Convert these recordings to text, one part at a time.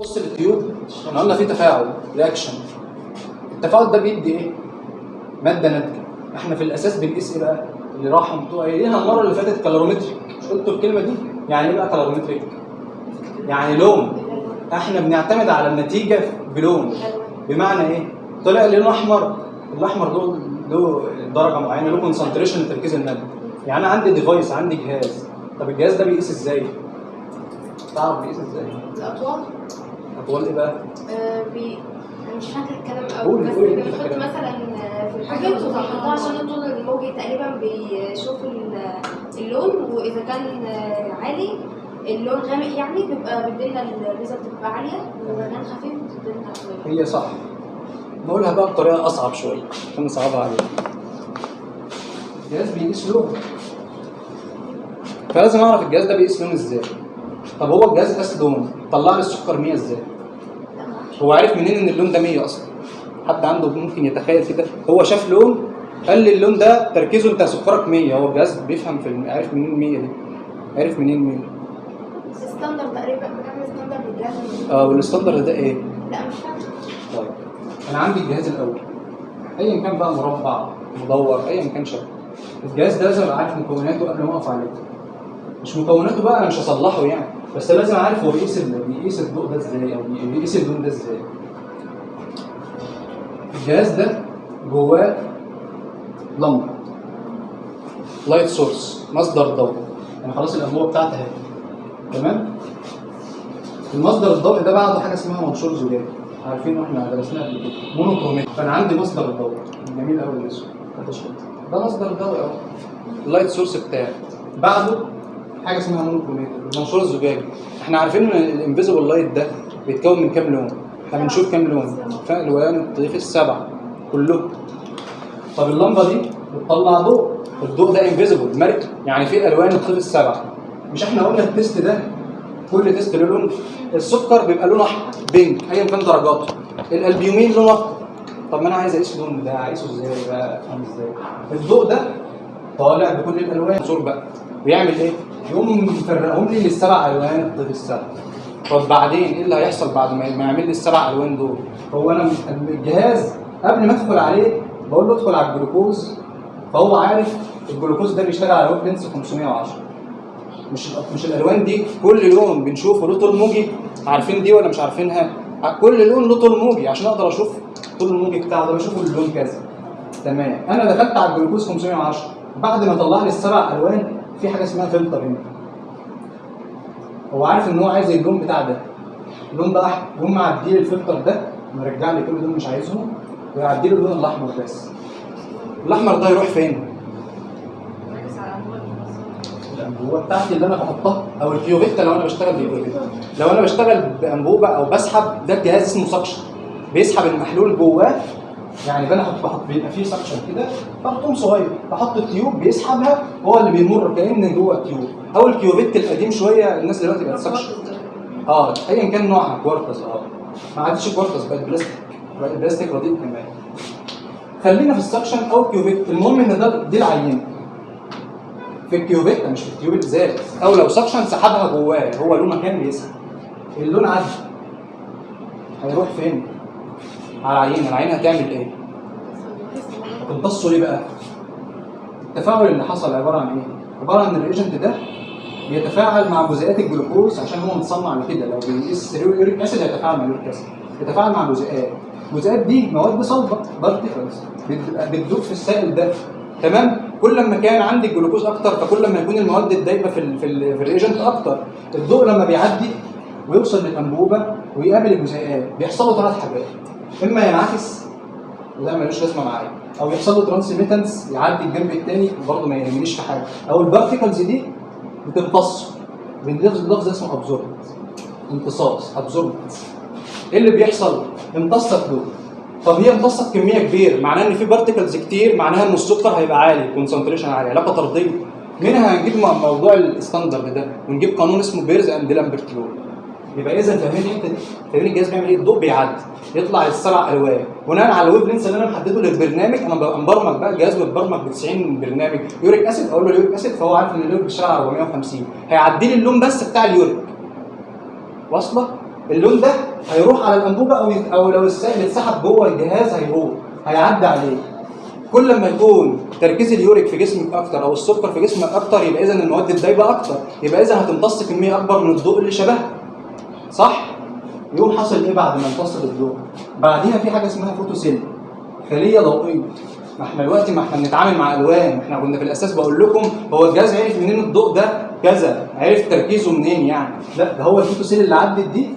بص للتيوب، احنا قلنا في تفاعل رياكشن. التفاعل ده بيدي ايه؟ ماده ناتجه. احنا في الاساس بنقيس ايه بقى؟ اللي راحوا انتوا قايلينها المره اللي فاتت كالوريمتريك، مش قلتوا الكلمه دي؟ يعني ايه بقى كالوريمتريك؟ يعني لون. احنا بنعتمد على النتيجه بلون. بمعنى ايه؟ طلع لونه احمر، الاحمر له درجه معينه، له كونسنتريشن تركيز الماده. يعني انا عندي ديفايس، عندي جهاز. طب الجهاز ده بيقيس ازاي؟ تعرف بيقيس ازاي؟ الأطوال. اطوال ايه بقى؟ أنا مش فاكر الكلام قوي، بس بنحط مثلا في الحاجة بنحطها عشان الطول الموجي تقريبا بيشوف اللون، وإذا كان عالي اللون غامق يعني بيبقى بيدينا الريزلت بتبقى عالية، وإذا كان خفيف بتدينا قليل. هي صح. نقولها بقى بطريقه اصعب شويه عشان نصعبها عليك. الجهاز بيقيس لون، فلازم اعرف الجهاز ده بيقيس لون ازاي. طب هو الجهاز قاس لون، طلع لي السكر 100 ازاي؟ هو عارف منين ان اللون ده 100 اصلا؟ حد عنده ممكن يتخيل كده؟ هو شاف لون قال لي اللون ده تركيزه انت سكرك 100. هو الجهاز بيفهم عارف منين 100 دي؟ عارف منين 100؟ ستاندرد تقريبا، بنعمل ستاندرد للجهاز. والستاندرد ده ايه؟ لا مش فاكر. طيب انا عندي الجهاز الاول ايا كان بقى مربع مدور ايا كان شكله. الجهاز ده لازم ابقى عارف مكوناته قبل ما اقف عليه. مش مكوناته بقى انا مش هصلحه يعني، بس لازم عارف هو بيقيس الضوء ده ازاي او بيقيس اللون ده ازاي. الجهاز ده جواه لمبه لايت سورس، مصدر ضوء. يعني خلاص الانبوبه بتاعتي اهي، تمام. المصدر الضوء ده بعده حاجه اسمها منشور زجاجي، عارفين واحنا درسناها قبل كده، مونوكروميك. فانا عندي مصدر الضوء جميل قوي الاسود ده مصدر الضوء اهو، اللايت سورس بتاعي. بعده حاجه اسمها مونوكروميك، المنشور الزجاجي. احنا عارفين ان الانفيزبل لايت ده بيتكون من كام لون؟ احنا بنشوف كام لون؟ فالوان الطيف السبعه كله. طب اللمبه دي بتطلع ضوء، الضوء ده انفيزبل مرئي، يعني في الوان الطيف السبعه. مش احنا قلنا التيست ده كل تيست له لون؟ السكر بيبقى لونه احمر بينك ايا كان درجاته، الالبيومين لونه اخضر. طب ما انا عايز اقيس اللون ده، اقيسه ازاي بقى؟ افهم ازاي؟ الضوء ده طالع بكل الالوان زور بقى، بيعمل ايه؟ يقوم مفرقهم لي للسبع الوان الطيف السبع. طب بعدين ايه اللي هيحصل بعد ما يعمل لي السبع الوان دول؟ هو انا الجهاز قبل ما ادخل عليه بقول له ادخل على الجلوكوز، فهو عارف الجلوكوز ده بيشتغل على ويف لينس 510. مش الالوان دي كل لون بنشوفه له طول موجي، عارفين دي ولا مش عارفينها؟ كل لون له طول موجي، عشان اقدر اشوف طول الموجي بتاعه ده بشوفه اللون كذا. تمام. انا دخلت على الجلوكوز 510، بعد ما طلع لي السبع الوان في حاجه اسمها فلتر هنا. هو عارف ان هو عايز اللون بتاع ده، اللون ده احمر، يقوم معدي لي الفلتر ده مرجع لي كل دول مش عايزهم، ويعدي لي اللون الاحمر بس. الاحمر ده يروح فين؟ الانبوبه بتاعتي اللي انا بحطها، او الكيوفيتا لو انا بشتغل بالكيوفيتا. لو انا بشتغل بانبوبه او بسحب، ده الجهاز اسمه سكشن، بيسحب المحلول جواه. يعني انا بحط بيبقى فيه سكشن كده، بحطهم صغير، بحط التيوب بيسحبها، هو اللي بيمر كأن جوه التيوب. او الكيوفيت القديم شويه، الناس دلوقتي بقت سكشن. ايا كان نوعها، كوارتز ما عادش كوارتز، بقت بلاستيك، بقت بلاستيك رديء كمان. خلينا في السكشن او الكيوفيت، المهم ان دي العينه في الكيوفيتا مش في التيوب الازاز. او لو سكشن سحبها جواه، هو له مكان بيسحب، اللون عدى هيروح فين؟ على العينه هتعمل ايه؟ هتمتصه ليه بقى؟ التفاعل اللي حصل عباره عن ايه؟ عباره عن الريجنت ده بيتفاعل مع جزيئات الجلوكوز، عشان هو متصنع لكده. لو بيقيس يوريك اسيد هيتفاعل مع يوريك اسيد، بيتفاعل مع جزيئات. الجزيئات دي مواد صلبه، بارتيكلز، بتدوب في السائل ده. تمام. كل ما كان عندي الجلوكوز اكتر، فكل ما يكون المواد الدايبه في الريجنت اكتر. الضوء لما بيعدي ويوصل للانبوبه ويقابل الجزيئات، بيحصل له ثلاث حاجات: اما ينعكس وده ملوش لازمه معايا، او يحصل له ترانسميتنس يعدي الجنب الثاني وبرضه ما يهمنيش في حاجه، او البارتيكلز دي بتمتص. باللفظ اسمه ابزوربت، امتصاص، ابزوربت. ايه اللي بيحصل؟ امتصت ضوء. طب هي امتصت كميه كبيره، معناها ان في بارتيكلز كتير، معناها ان السكر هيبقى عالي، كونسنتريشن عالي، علاقه طرديه. منها هنجيب موضوع الستاندرد ده، ونجيب قانون اسمه بيرز اند لامبرت لو. يبقى اذا فاهمين الحته دي؟ فاهمين الجهاز بيعمل ايه؟ الضوء بيعدي يطلع للسبع الوان، بناء على الويف لينس اللي انا محدده للبرنامج. انا ببقى مبرمج بقى، الجهاز متبرمج ب 90 برنامج يوريك اسيد، اقول له اليوريك اسيد، فهو عارف ان اليوريك بيشتغل على 450، هيعدي لي اللون بس بتاع اليوريك. واصله؟ اللون ده هيروح على الانبوبه او لو السائل اتسحب جوه الجهاز هيعدي عليه. كل ما يكون تركيز اليوريك في جسمك اكتر او السكر في جسمك اكتر، يبقى اذا المواد الدايبه اكتر، يبقى اذا هتمتص كميه اكبر من الضوء اللي شبهها، صح؟ يقوم حصل ايه بعد ما امتص الضوء؟ بعديها في حاجه اسمها فوتوسيل، خليه ضوئيه. ما احنا دلوقتي بنتعامل مع الوان، احنا كنا في الاساس بقول لكم هو الجهاز عرف منين الضوء ده كذا، عرف تركيزه منين يعني؟ لا، ده هو الفوتوسيل اللي عدت دي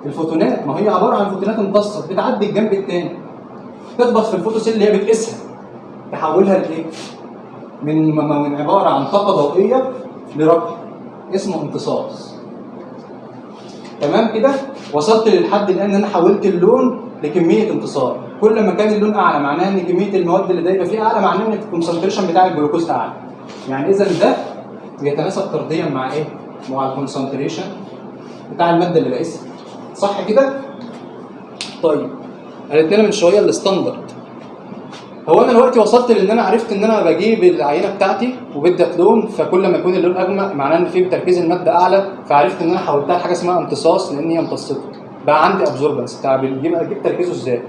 الفوتونات، ما هي عباره عن فوتونات امتصت بتعدي الجنب الثاني، تخبط في الفوتوسيل اللي هي بتقيسها، تحولها لايه؟ من عباره عن طاقه ضوئيه لرقم اسمه امتصاص. تمام كده؟ وصلت للحد الان ان انا حولت اللون لكميه امتصاص. كل ما كان اللون اعلى معناه ان كميه المواد اللي دايبه فيه اعلى، معناه ان الكونسنتريشن بتاع الجلوكوز اعلى. يعني اذا ده بيتناسب طرديا مع ايه؟ مع الكونسنتريشن بتاع الماده اللي بقيسها. صح كده؟ طيب قالت لنا من شويه الستاندرد. هو انا دلوقتي وصلت لان انا عرفت ان انا بجيب العينه بتاعتي وبدت لون، فكل ما يكون اللون اغمق معناه ان فيه تركيز الماده اعلى، فعرفت ان انا حولتها لحاجه اسمها امتصاص لان هي امتصته. بقى عندي ابزوربنس. اجيب تركيزه ازاي؟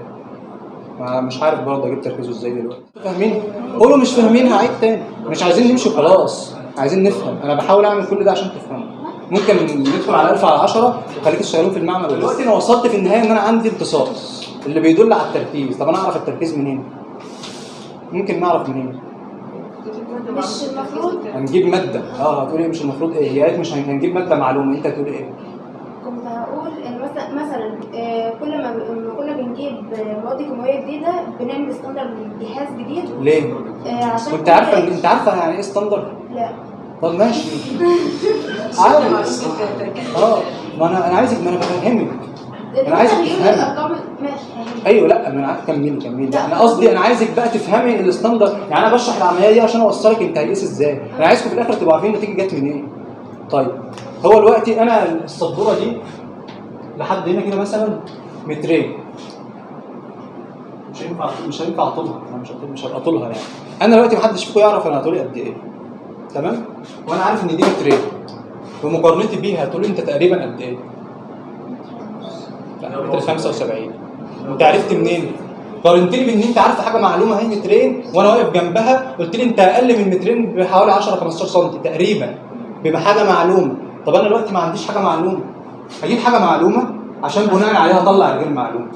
مش عارف برضه اجيب تركيزه ازاي دلوقتي. فاهمين؟ قولوا مش فاهمين هعيد تاني. مش عايزين نمشي خلاص، عايزين نفهم. انا بحاول اعمل كل ده عشان تفهموا. ممكن ندخل على 1000 على 10 وخليك تشتغلون في المعمل. دلوقتي انا وصلت في النهايه ان انا عندي امتصاص اللي بيدل على التركيز. طب انا اعرف التركيز منين؟ ممكن نعرف منين؟ مش المفروض هنجيب ماده. هتقول ايه؟ مش المفروض ايه؟ هي قالت مش هنجيب ماده معلومه، انت هتقول ايه؟ كنت هقول ان مثلا كل ما كنا بنجيب مواد كيماويه جديده بنعمل ستاندرد لجهاز جديد. ليه؟ عشان كنت عارفه انت عارفه يعني ايه ستاندرد؟ لا. طب ماشي. عارف. ما انا عايزك، ما انا بفهمك. انا عايزك تفهمي. ايوه، لا انا كملي. انا قصدي انا عايزك بقى تفهمي الستاندرد. يعني انا بشرح العمليه دي عشان اوصلك انت هتقيس ازاي. انا عايزكم في الاخر تبقوا عارفين النتيجه جت منين. إيه. طيب هو دلوقتي انا السبوره دي لحد هنا كده مثلا مترين. مش هينفع اطولها. انا مش هبقى طولها يعني. انا دلوقتي محدش فيكم يعرف انا طولي قد ايه. تمام؟ وانا عارف ان دي مترين. بمقارنتي بيها هتقولي انت تقريبا قد ايه؟ لا، متر 75. انت عرفت منين؟ قارنت لي بان انت عارفه حاجه معلومه هي مترين، وانا واقف جنبها قلت لي انت اقل من مترين بحوالي 10 15 سم تقريبا، بيبقى حاجه معلومه. طب انا دلوقتي ما عنديش حاجه معلومه، هجيب حاجه معلومه عشان بناء عليها اطلع غير معلومه.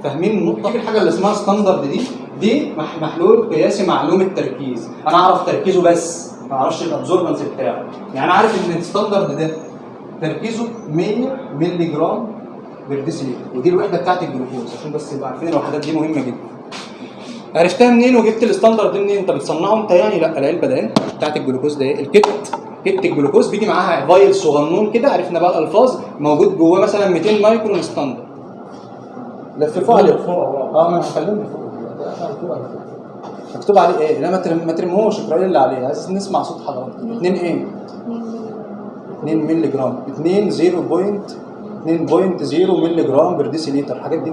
فاهمين النقطه؟ في الحاجه اللي اسمها ستاندرد دي محلول قياسي معلوم التركيز. انا اعرف تركيزه بس ما اعرفش الابزوربنس بتاعه. يعني انا عارف ان الستاندرد ده تركيزه 100 مللي جرام بالديسيليتر، ودي الوحده بتاعت الجلوكوز عشان بس يبقى عارفين الوحدات دي مهمه جدا. عرفتها منين وجبت الستاندرد منين؟ انت بتصنعه انت يعني؟ لا، العلبه ده بتاعت الجلوكوز ده كت الجلوكوز بيجي معاها فايل صغنون كده. عرفنا بقى الالفاظ موجود جواه مثلا 200 مايكرون ستاندرد. لففوه عليه فوق. ما هكلمني فوق مكتوب عليه ايه؟ لا ما ترموش، اقرا لي اللي عليه، عايز نسمع صوت حضرتك. 2 ايه؟ 2 مللي جرام. 2.0 مللي جرام بر ديسيليتر. الحاجات دي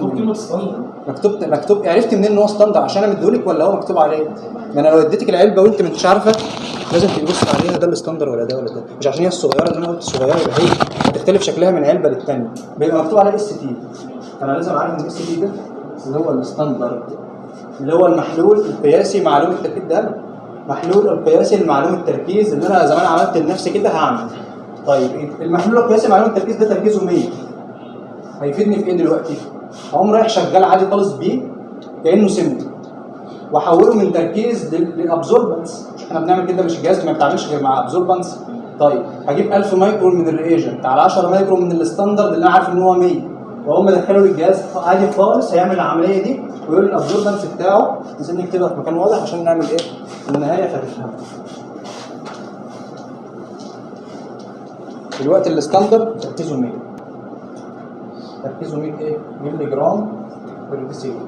مكتوب. عرفت منين ان هو ستاندرد؟ عشان انا مديهولك ولا هو مكتوب عليه؟ ما انا لو اديتك العلبه وانت ما انتش عارفه لازم تبص عليها ده الستاندرد ولا ده، مش عشان هي الصغيره اللي انا قلت الصغيره يبقى هي هتختلف شكلها من علبه للثانيه. بيبقى مكتوب عليه اس تي. انا لازم اعرف ان اس تي ده اللي هو الستاندرد، اللي هو المحلول القياسي معلوم التركيز. ده محلول القياسي لمعلوم التركيز اللي انا زمان عملت لنفسي كده هعمل. طيب المحلول القياسي معلوم التركيز ده تركيزه 100. هيفيدني في ايه دلوقتي؟ هقوم رايح شغال عادي خالص بيه كانه سمنه واحوله من تركيز لابزوربنس. احنا بنعمل كده، مش الجهاز ما بتعملش غير مع ابزوربنس. طيب هجيب 1000 مايكرون من الرياجنت على 10 مايكرون من الستاندرد اللي انا عارف ان هو 100، واقوم ادخله للجهاز عادي خالص هيعمل العمليه دي ويقول لي الابزوربنس بتاعه. نسيب نكتبها في مكان واضح عشان نعمل ايه في النهايه فتفهم. دلوقتي الستاندرد تركيزه 100. تركيزه 100 ايه؟ مللي جرام بر ديسيليتر.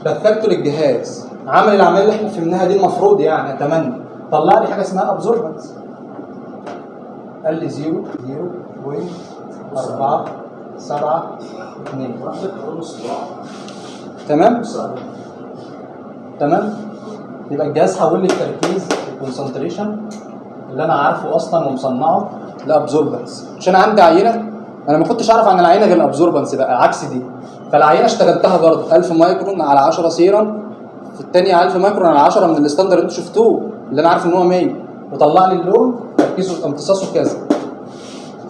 دخلته للجهاز، عمل العمليه اللي احنا فهمناها دي المفروض يعني اتمنى طلع لي حاجه اسمها ابزوربنس. قال لي 0.472. تمام. يبقى الجهاز حول لي التركيز الكونسنتريشن اللي انا عارفه اصلا ومصنعه لابزوربنس. عشان عندي عينه انا ما كنتش اعرف عن العينه غير الابزوربنس بقى عكس دي. فالعينه اشتغلتها برضه 1000 مايكرون على 10 سيرم، في الثانيه 1000 مايكرون على 10 من الستاندر اللي انتوا شفتوه اللي انا عارف ان هو 100، وطلع لي اللون تركيزه امتصاصه كذا.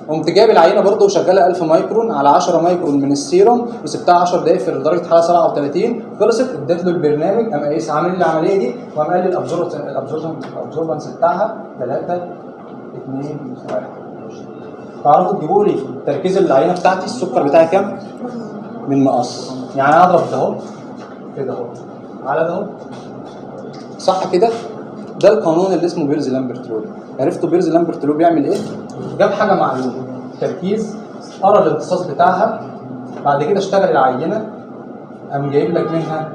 قمت جايب العينه برضه وشغاله 1000 مايكرون على 10 مايكرون من السيرم، وسبتها 10 دقائق في درجه حراره 37، خلصت اديت له البرنامج، قام قايس عامل لي العمليه دي، وقام قال لي الابزوربنس بتاعها 3 2 1. تعرفوا تجيبوا لي تركيز العينه بتاعتي السكر بتاعي كام؟ من مقص. يعني اضرب ده اهو كده اهو على ده اهو، صح كده؟ ده القانون اللي اسمه بيرز لامبرت لو. عرفتوا بيرز لامبرت لو بيعمل ايه؟ جاب حاجه معلومه تركيز، قرا الامتصاص بتاعها، بعد كده اشتغل العينه، قام جايب لك منها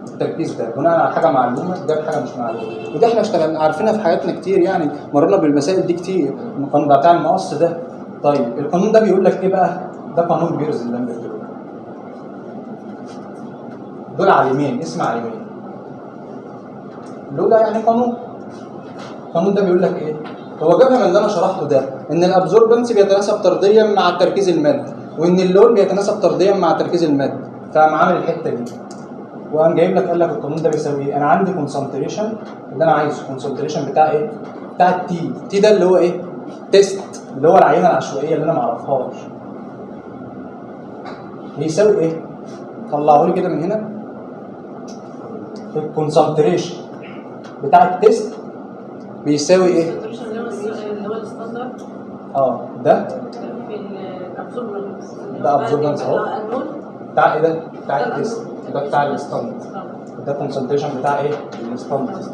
التركيز ده بناء على حاجه معلومه، جاب حاجه مش معلومه. وده احنا اشتغلنا عارفينها في حياتنا كتير، يعني مرينا بالمسائل دي كتير. القانون بتاع المقص ده. طيب القانون ده بيقول لك ايه بقى؟ ده قانون بيرز لامبرت لو. دول عالمين، اسم عالمين. لو ده يعني قانون. القانون ده بيقول لك ايه؟ هو جابها من اللي انا شرحته ده، ان الابزوربنس بيتناسب طرديا مع التركيز المادي، وان اللون بيتناسب طرديا مع التركيز المادي، فقام عامل الحته دي. وقام جايب لك قال لك القانون ده بيساوي ايه؟ انا عندي كونسنتريشن اللي انا عايزه، الكونسنتريشن بتاع ايه؟ بتاع التي، التي ده اللي هو ايه؟ تيست، اللي هو العينه العشوائيه اللي انا ما اعرفهاش. بيساوي ايه؟ طلعوا لي كده من هنا. الكونسنتريشن بتاع التيست بيساوي ايه؟ اللي هو الستاندرد. ده في الابزوربنس. ده ابزوربنس اهو. بتاع ايه ده؟ بتاع التيست. ده بتاع الستاندرد. ده كونسنتريشن بتاع ايه؟ الستاندرد.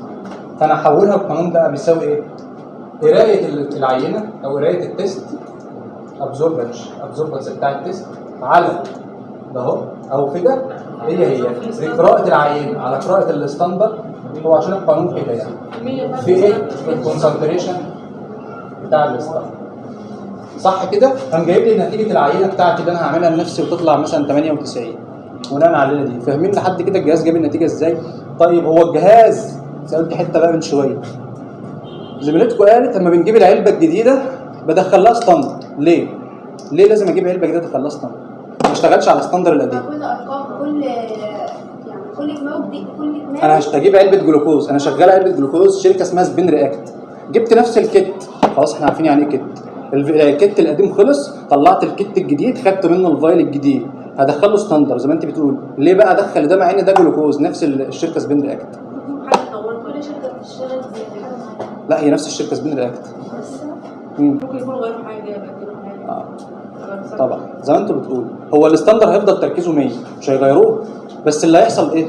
فانا هحولها القانون ده بيساوي ايه؟ قرايه العينه او قرايه التيست، ابزوربنس بتاع التيست على ده اهو او كده، هي قراءه العينه على قراءه الستاندرد. هو عشان القانون كده يعني في ايه؟ في الكونسنتريشن بتاع الستاندرد، صح كده؟ قام جايب لي نتيجه العينه بتاعتي اللي انا هعملها لنفسي وتطلع مثلا 98 بناء على العينه دي. فاهمين لحد كده الجهاز جاب النتيجه ازاي؟ طيب هو الجهاز سالت حته بقى من شويه، زميلتكم قالت لما بنجيب العلبه الجديده بدخل لها ستاندرد. ليه لازم اجيب علبه جديده ادخل لها ستاندرد؟ ما اشتغلش على ستاندرد القديم. كل ارقام كل كميه انا هجيب علبه جلوكوز، انا شغال علبه جلوكوز شركه اسمها سبين رياكت، جبت نفس الكيت، خلاص احنا عارفين يعني ايه كيت. الكيت القديم خلص، طلعت الكيت الجديد، خدت منه الفايل الجديد، هدخله ستاندرد زي ما انت بتقول. ليه بقى ادخل ده مع ان ده جلوكوز؟ نفس الشركه سبين رياكت. كل شركه بتشتغل زي حاجه معينه. لا هي نفس الشركه سبين رياكت. ممكن يكونوا غيروا حاجه بدلوا حاجه. طبعا زي ما انتوا بتقول، هو الستاندرد هيفضل تركيزه 100 مش هيغيروه، بس اللي هيحصل ايه؟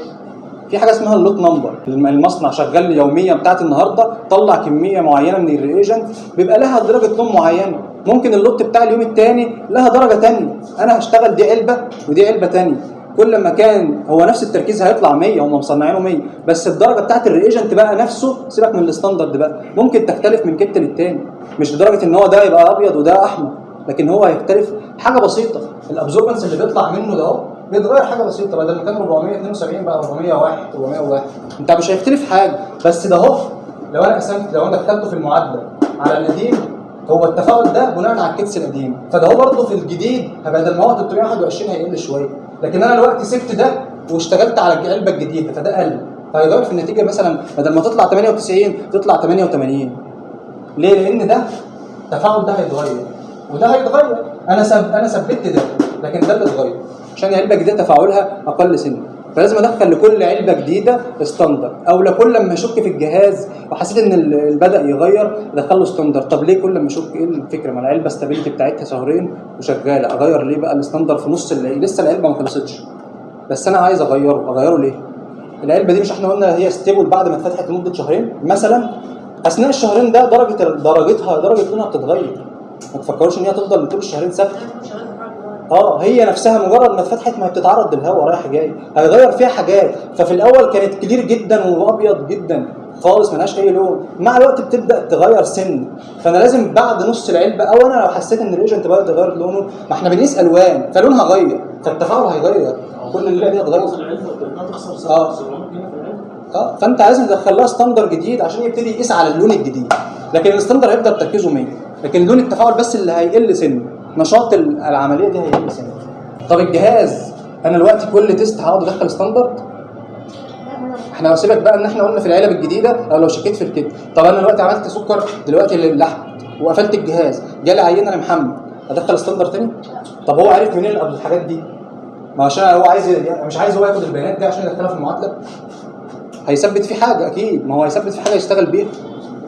في حاجه اسمها اللوت نمبر. المصنع شغال يوميا بتاعت النهارده طلع كميه معينه من الرياجنت بيبقى لها درجه لون معينه، ممكن اللوت بتاع اليوم الثاني لها درجه ثانيه، انا هشتغل دي علبه ودي علبه ثانيه، كل ما كان هو نفس التركيز هيطلع 100، هم مصنعينه 100، بس الدرجه بتاعت الرياجنت بقى نفسه سيبك من الستاندرد بقى ممكن تختلف من كت للتاني، مش لدرجه ان هو ده يبقى ابيض وده احمر، لكن هو هيختلف حاجه بسيطه. الابزوربنس اللي بيطلع منه ده اهو بيتغير حاجه بسيطه، بدل ما كان 472 بقى 401 401، انت مش هيختلف حاجه، بس ده اهو لو انا دخلته في المعادله على القديم، هو التفاعل ده بناء على الكيتس القديم، فده هو برضه في الجديد بدل ما هو 321 هيقل شويه، لكن انا دلوقتي سبت ده واشتغلت على العلبه الجديده فده قل، فهيغير في النتيجه مثلا بدل ما تطلع 98 تطلع 88. ليه؟ لان ده التفاعل ده هيتغير وده هيتغير، انا ثبت ده لكن ده اللي اتغير عشان العلبه الجديده تفاعلها اقل سنه، فلازم ادخل لكل علبه جديده ستاندرد، او لكل لما اشك في الجهاز وحسيت ان بدا يغير ادخل له ستاندرد. طب ليه كل لما اشك؟ ايه الفكره؟ ما العلبه استابيليتي بتاعتها شهرين وشغاله، اغير ليه بقى الستاندرد في نص لسه العلبه ما خلصتش بس انا عايز اغيره ليه؟ العلبه دي مش احنا قلنا هي ستيبل بعد ما اتفتحت لمده شهرين مثلا، اثناء الشهرين ده درجه لونها بتتغير، ما تفكروش ان هي تفضل طول الشهرين ثابته. هي نفسها مجرد ما اتفتحت ما بتتعرض للهواء رايح جاي، هيغير فيها حاجات، ففي الاول كانت كتير جدا وابيض جدا خالص ملهاش اي لون، مع الوقت بتبدا تغير سن، فانا لازم بعد نص العلبه او انا لو حسيت ان الريجنت بدا يغير لونه، ما احنا بنقيس الوان فلونها غير فالتفاعل هيغير، كل الليله دي هتغير تخسر 700 جنيه في العلبه. فانت لازم تدخل لها ستاندر جديد عشان يبتدي يقيس على اللون الجديد، لكن الستاندر هيفضل تركيزه 100، لكن لون التفاعل بس اللي هيقل سن. نشاط العمليه دي هيقل سنه. طب الجهاز انا دلوقتي كل تيست هقعد ادخل ستاندرد؟ احنا لو سيبك بقى ان احنا قلنا في العلب الجديده او لو شكيت في الكيت، طب انا دلوقتي عملت سكر دلوقتي للحم وقفلت الجهاز، جالي عينه لمحمد، ادخل ستاندرد تاني؟ طب هو عارف منين الحاجات دي؟ ما عشان هو عايز مش عايز هو ياخد البيانات دي عشان يدخلها في المعادله؟ هيثبت في حاجه اكيد، ما هو هيثبت في حاجه يشتغل بيها،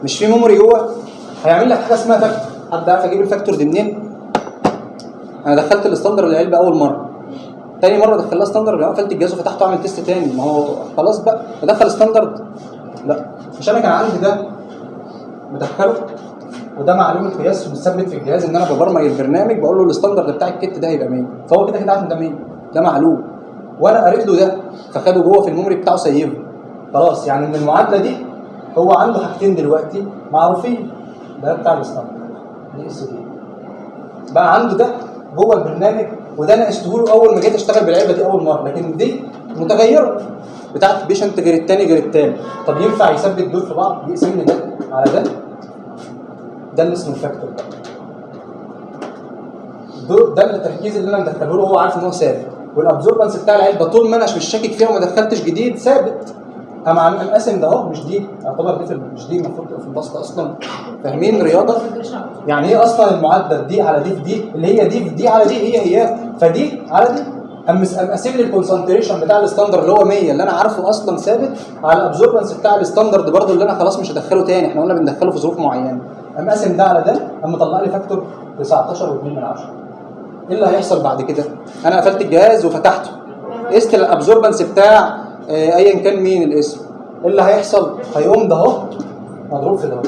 مش في ميموري جوه، هيعمل لك حاجه اسمها فاكتور. حد عارف اجيب الفاكتور دي منين؟ انا دخلت الستاندرد للعلبه اول مره، تاني مره دخلها ستاندرد، قفلت الجهاز وفتحته اعمل تيست تاني، ما هو خلاص بقى ادخل ستاندرد؟ لا، مش انا كان عندي ده بدخله وده معلومه قياس وبتثبت في الجهاز ان انا ببرمج البرنامج بقول له الستاندرد بتاع الكيت ده هيبقى 100، فهو كده كده عارف ان ده 100، ده معلوم، وانا قريت له ده فخده جوه في الميموري بتاعه سيبه خلاص. يعني من المعادله دي هو عنده حاجتين دلوقتي معروفين، ده بتاع الستاندرد دي اس دي، بقى عنده ده جوه البرنامج، وده انا قسته له اول ما جيت اشتغل بالعلبه دي اول مره، لكن دي متغيره بتاعت بيشنت غير الثاني غير الثاني. طب ينفع يثبت دول في بعض؟ يقسم لي ده على ده، ده اللي اسمه الفاكتور ده. ده التركيز اللي انا مدخله له، هو عارف ان هو ثابت، والابزوربنس بتاع العلبه طول ما انا مش شاكك فيها وما دخلتش جديد ثابت. انا قاسم ده اهو، مش دي يعتبر دي مش دي المفروض تبقى في البسط اصلا. فاهمين رياضه؟ يعني ايه اصلا المعدل دي على دي في دي اللي هي دي في دي على دي هي فدي على دي، قاسم لي الكونسنتريشن بتاع الستاندرد اللي هو 100 اللي انا عارفه اصلا ثابت على الابزوربنس بتاع الستاندرد برضو اللي انا خلاص مش هدخله تاني، احنا قلنا بندخله في ظروف معينه. قاسم ده على ده، طلع لي فاكتور 19.2. ايه اللي هيحصل بعد كده؟ انا قفلت الجهاز وفتحته، قست الابزوربنس بتاع ايا كان مين الاسم، ايه اللي هيحصل؟ هيقوم ده اهو مضروب في ده،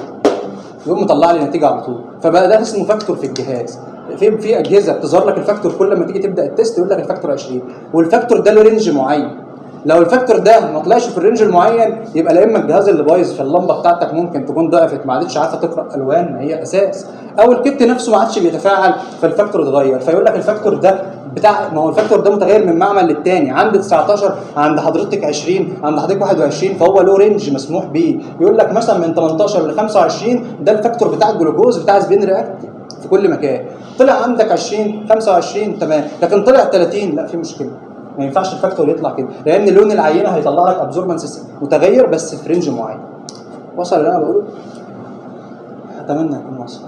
يقوم مطلع لي نتيجه على طول. فبقى ده اسمه فاكتور في الجهاز. في اجهزه بتظهر لك الفاكتور كل ما تيجي تبدا التيست يقول لك الفاكتور 20، والفاكتور ده له رينج معين. لو الفاكتور ده ما طلعش في الرينج المعين يبقى لا اما الجهاز اللي بايظ في اللمبه بتاعتك ممكن تكون ضعفت ما عادتش عارفه تقرا الوان ما هي اساس، او الكت نفسه ما عادش بيتفاعل فالفاكتور اتغير، فيقول لك الفاكتور ده بتاع، ما هو الفاكتور ده متغير من معمل للتاني، عند 19 عند حضرتك 20 عند حضرتك 21، فهو له رينج مسموح بيه. يقول لك مثلا من 18 ل 25 ده الفاكتور بتاع الجلوكوز بتاع سبين رياكت في كل مكان، طلع عندك 20 25 تمام، لكن طلع 30 لا في مشكله، ما ينفعش الفاكتور يطلع كده، لان لون العينه هيطلع لك ابزوربنس متغير بس في رينج معين. وصل اللي انا بقوله؟ اتمنى يكون وصل.